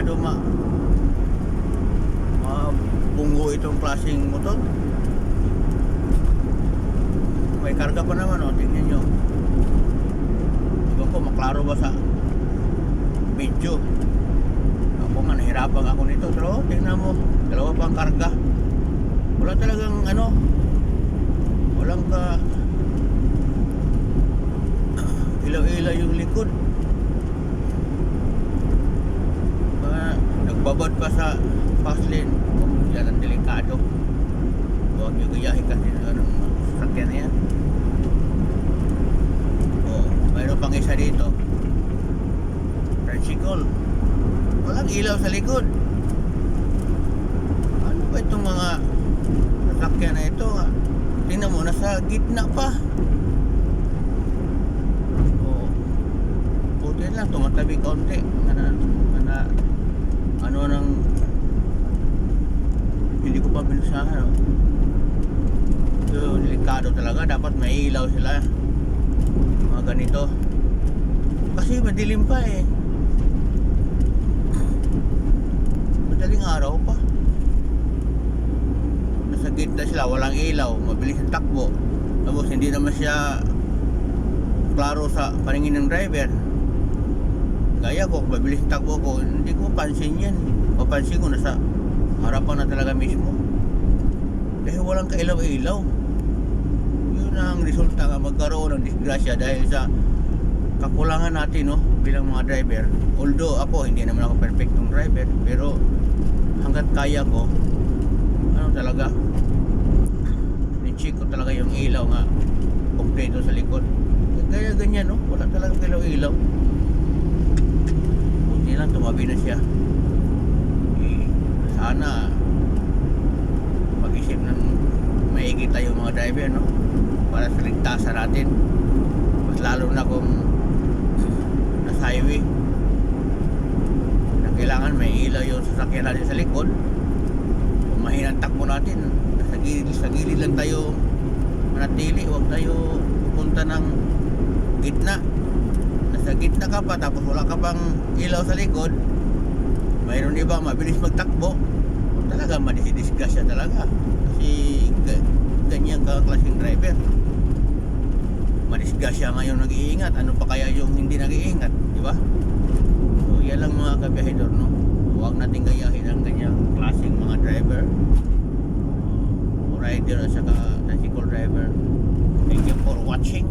delikado mabunggo itong klaseng motor. May karga pa naman, oh, tingnan nyo. Diba ko, maklaro ba sa video? Ako nga, nahirapan ako nito. Pero tingnan mo, dalawa pang karga. Wala talagang walang ilaw-ilaw yung likod. Nagbabad pa sa fast lane. Yan ang delikado. Huwag nyo gayahin kasi ng sasakyan na yan. Mayroon pang isa dito, tricycle. Walang ilaw sa likod. Ano ba itong mga sasakyan na ito? Tingnan mo, nasa gitna pa. Buti lang, tumatabi kaunti. Ano nang hindi ko pa pinusahan. So, delikado talaga. Dapat may ilaw sila, mga ganito, kasi madilim pa eh. Madaling araw pa. Nasa gitna sila, walang ilaw, mabilis ang takbo. Tapos hindi naman siya klaro sa paningin ng driver. Gaya ko, mabilis ang takbo ko, hindi ko mapansin yan. Mapansin ko nasa harapan na talaga mismo. Dahil walang kailaw-ilaw. Yun ang resulta nga magkaroon ng disgrasya dahil sa kakulangan natin, no, bilang mga driver. Although ako, hindi naman ako perfectong driver, pero hanggat kaya ko, talaga, ni-check ko talaga yung ilaw nga kompleto sa likod. Kaya ganyan, no, wala talagang ilaw-ilaw. Buti lang, tumabi na siya. Sana mag-isip ng maigi tayo mga driver, no, para sa ligtasan natin. Mas lalo na kung nasa highway na kailangan may ilaw yung sasakyan natin sa likod. Kung mahinang takbo natin, sa gilid lang tayo manatili. Huwag tayo pupunta ng gitna. Nasa gitna ka pa tapos wala ka pang ilaw sa likod, mayroon iba mabilis magtakbo, talaga madidisgrasya talaga. Kasi ganyan ka klaseng driver, madisgrasya ngayon nag-iingat, ano pa kaya yung hindi nag-iingat, di ba? So yan lang mga kabiyahedor, no, huwag natin gayahin ang ganyang klaseng mga driver, rider at saka tricycle driver. Thank you for watching.